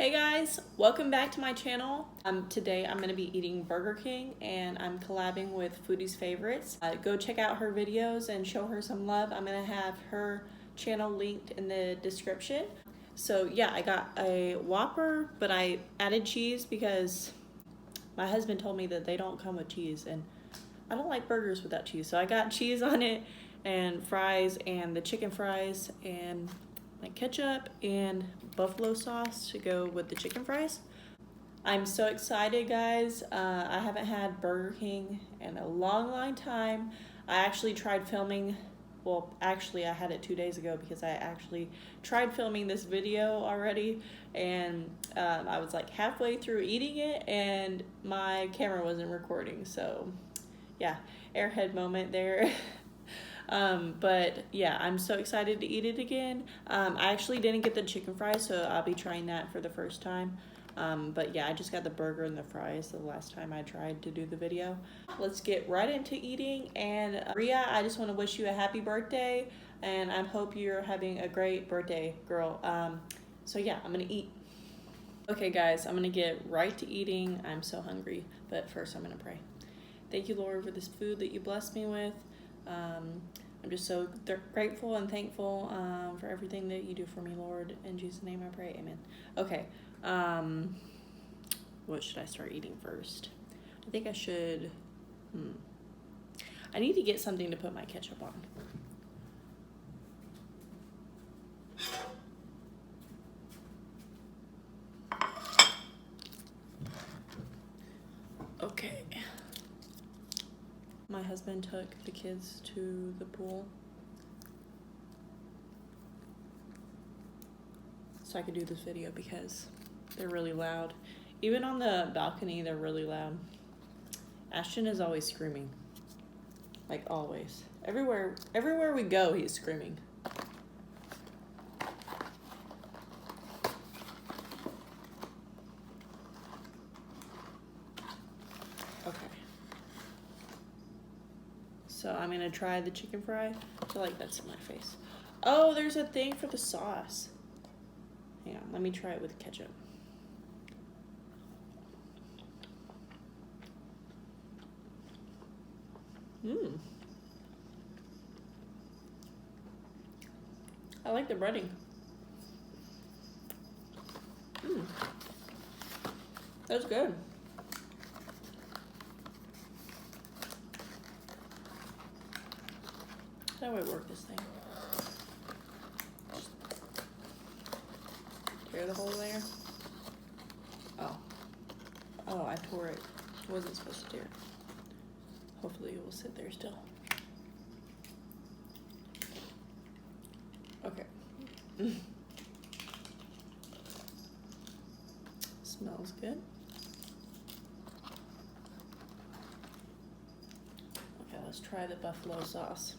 Hey guys, welcome back to my channel. Today I'm going to be eating Burger King and I'm collabing with Foodies Favorites. Go check out her videos and show her some love. I'm going to have her channel linked in the description. So yeah, I got a Whopper, but I added cheese because my husband told me that they don't come with cheese and I don't like burgers without cheese. So I got cheese on it and fries and the chicken fries and like ketchup and buffalo sauce to go with the chicken fries. I'm so excited, guys. I haven't had Burger King in a long time. I actually tried filming, well, actually I had it 2 days ago because I actually tried filming this video already, and I was like halfway through eating it and my camera wasn't recording, so yeah, airhead moment there. But yeah, I'm so excited to eat it again. I actually didn't get the chicken fries, so I'll be trying that for the first time. But yeah, I just got the burger and the fries the last time I tried to do the video. Let's get right into eating. And Ria, I just want to wish you a happy birthday, and I hope you're having a great birthday, girl. So yeah, I'm gonna eat. Okay guys, I'm gonna get right to eating. I'm so hungry, but first I'm gonna pray. Thank you, Lord, for this food that you blessed me with. I'm just so grateful and thankful for everything that you do for me, Lord. In Jesus' name I pray, amen. Okay, what should I start eating first? I think I should, I need to get something to put my ketchup on. Okay. My husband took the kids to the pool so I could do this video because they're really loud. Even on the balcony, they're really loud. Ashton is always screaming. Like always. Everywhere we go, he's screaming. Okay. So I'm gonna try the chicken fry. I feel like that's in my face. Oh, there's a thing for the sauce. Hang on, let me try it with ketchup. I like the breading. That's good. How do I work this thing? Tear the hole there? Oh, I tore it. I wasn't supposed to tear it. Hopefully it will sit there still. Okay. Smells good. Okay, let's try the buffalo sauce.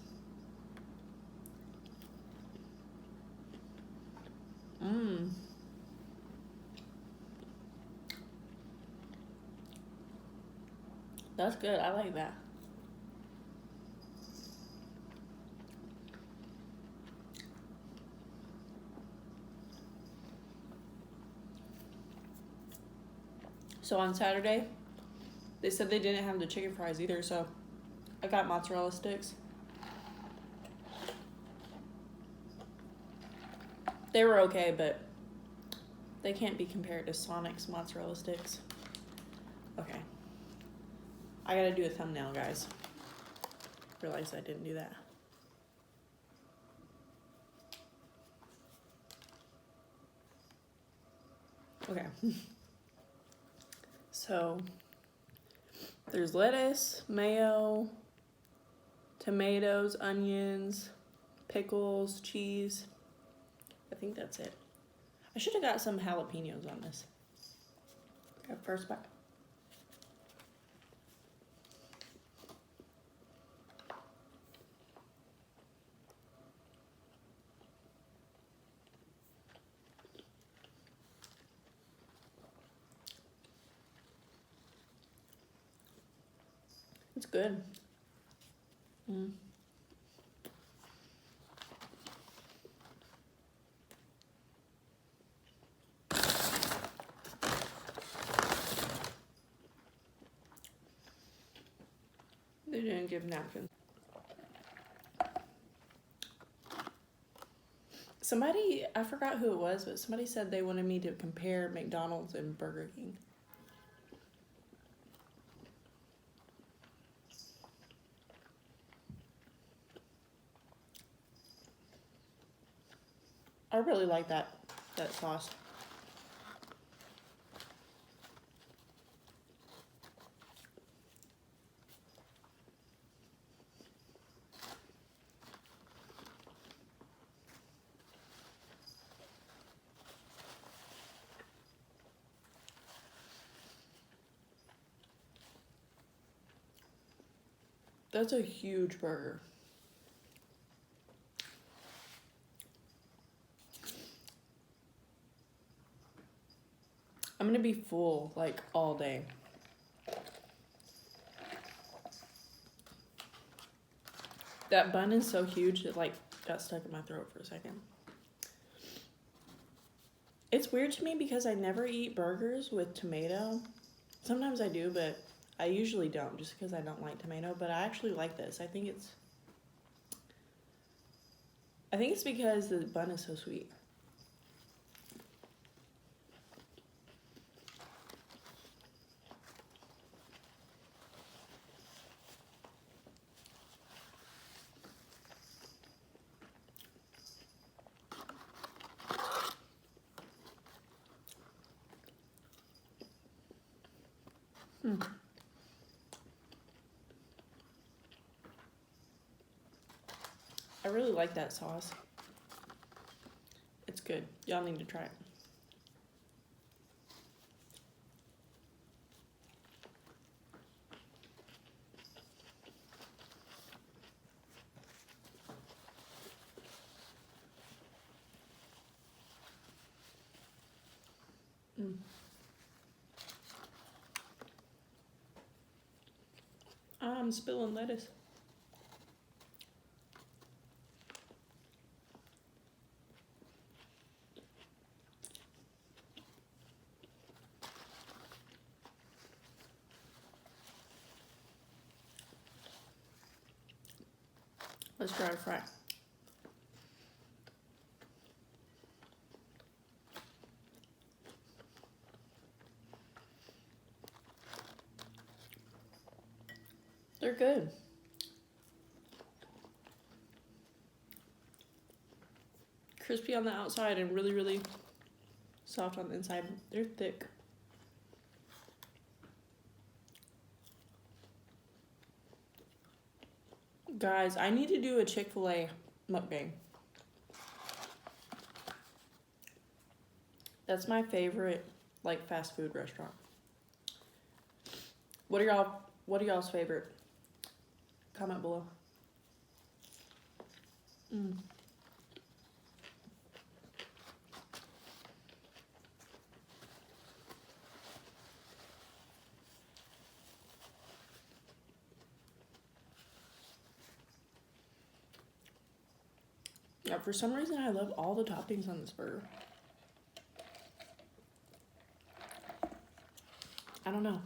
That's good. I like that. So on Saturday, they said they didn't have the chicken fries either, so I got mozzarella sticks. They were okay, but they can't be compared to Sonic's mozzarella sticks. Okay. I gotta do a thumbnail, guys. Realized I didn't do that. Okay. So, there's lettuce, mayo, tomatoes, onions, pickles, cheese. I think that's it. I should have got some jalapenos on this. Okay, first bite. It's good. didn't give napkins. Somebody, I forgot who it was, but somebody said they wanted me to compare McDonald's and Burger King. I really like that sauce. That's a huge burger. I'm gonna be full like all day. That bun is so huge it like got stuck in my throat for a second. It's weird to me because I never eat burgers with tomato. Sometimes I do, but I usually don't just because I don't like tomato, but I actually like this. I think it's because the bun is so sweet. I really like that sauce. It's good. Y'all need to try it. I'm spilling lettuce. Let's try a fry. They're good. Crispy on the outside and really, really soft on the inside. They're thick. Guys, I need to do a Chick-fil-A mukbang. That's my favorite, like, fast food restaurant. What are y'all's favorite? Comment below. Yeah, for some reason I love all the toppings on this burger. I don't know.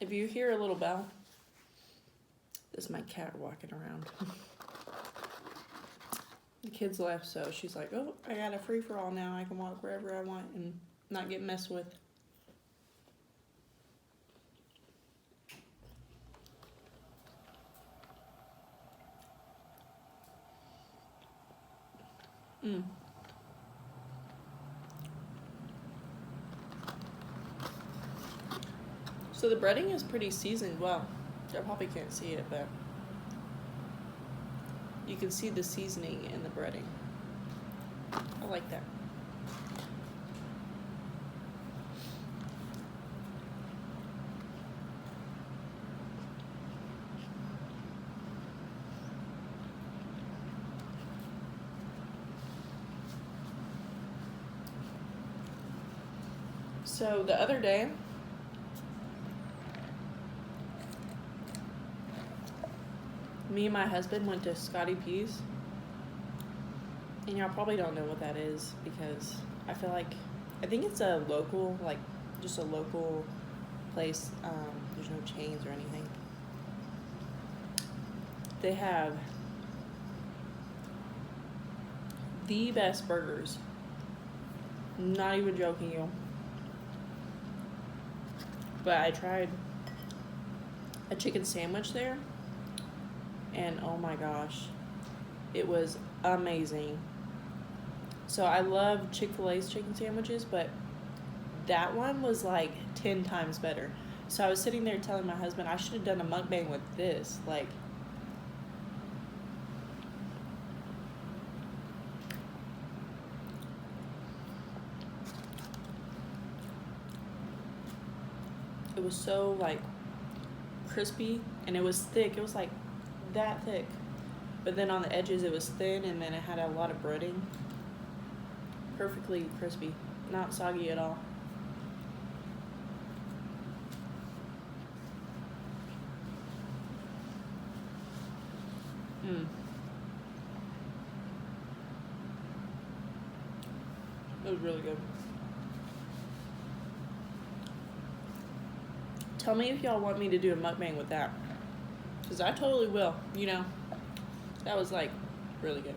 If you hear a little bell, this is my cat walking around. The kids left, so she's like, oh, I got a free-for-all now. I can walk wherever I want and not get messed with. So the breading is pretty seasoned well. I probably can't see it, but you can see the seasoning in the breading. I like that. So the other day, me and my husband went to Scotty P's. And y'all probably don't know what that is because I feel like, I think it's a local, like just a local place. There's no chains or anything. They have the best burgers. Not even joking you. But I tried a chicken sandwich there, and oh my gosh, it was amazing. So I love Chick-fil-A's chicken sandwiches, but that one was like 10 times better. So I was sitting there telling my husband I should have done a mukbang with this. Like, it was so like crispy, and it was thick. It was like that thick, but then on the edges it was thin, and then it had a lot of breading. Perfectly crispy, not soggy at all. It was really good. Tell me if y'all want me to do a mukbang with that, because I totally will. You know, that was like really good.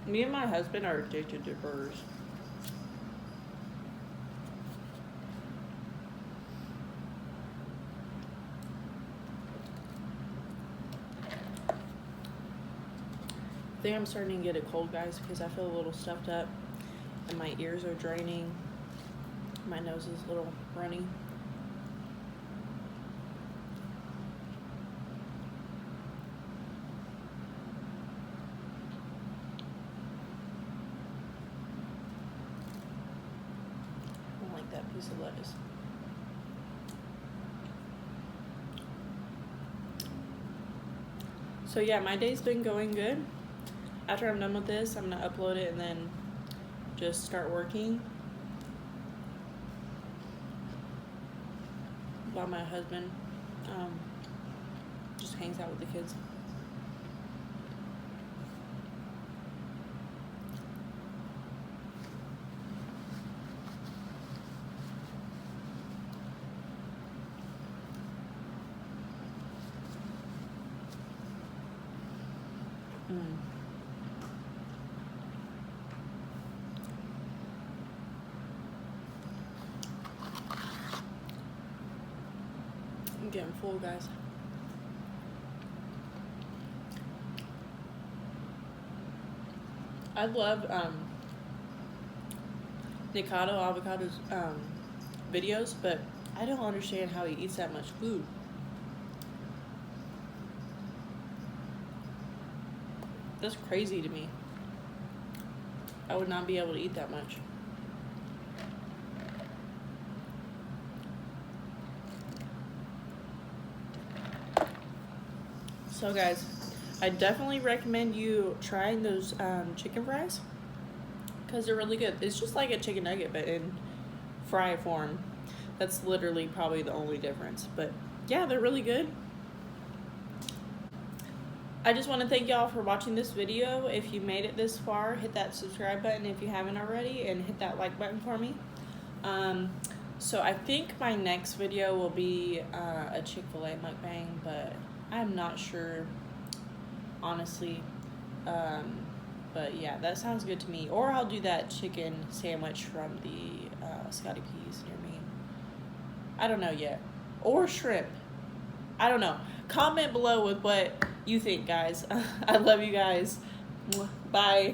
Me and my husband are addicted to burgers. I think I'm starting to get a cold, guys, because I feel a little stuffed up and my ears are draining. My nose is a little runny. I don't like that piece of lettuce. So yeah, my day's been going good. After I'm done with this, I'm gonna upload it and then just start working while my husband just hangs out with the kids. I'm getting full, guys. I love Nikado Avocado's videos, but I don't understand how he eats that much food. That's crazy to me. I would not be able to eat that much. So guys, I definitely recommend you trying those chicken fries because they're really good. It's just like a chicken nugget, but in fry form. That's literally probably the only difference. But yeah, they're really good. I just want to thank y'all for watching this video. If you made it this far, hit that subscribe button if you haven't already, and hit that like button for me. So I think my next video will be a Chick-fil-A mukbang, but I'm not sure, honestly. But yeah, that sounds good to me. Or I'll do that chicken sandwich from the Scotty P's near me. I don't know yet. Or shrimp. I don't know. Comment below with what you think, guys. I love you guys. Bye.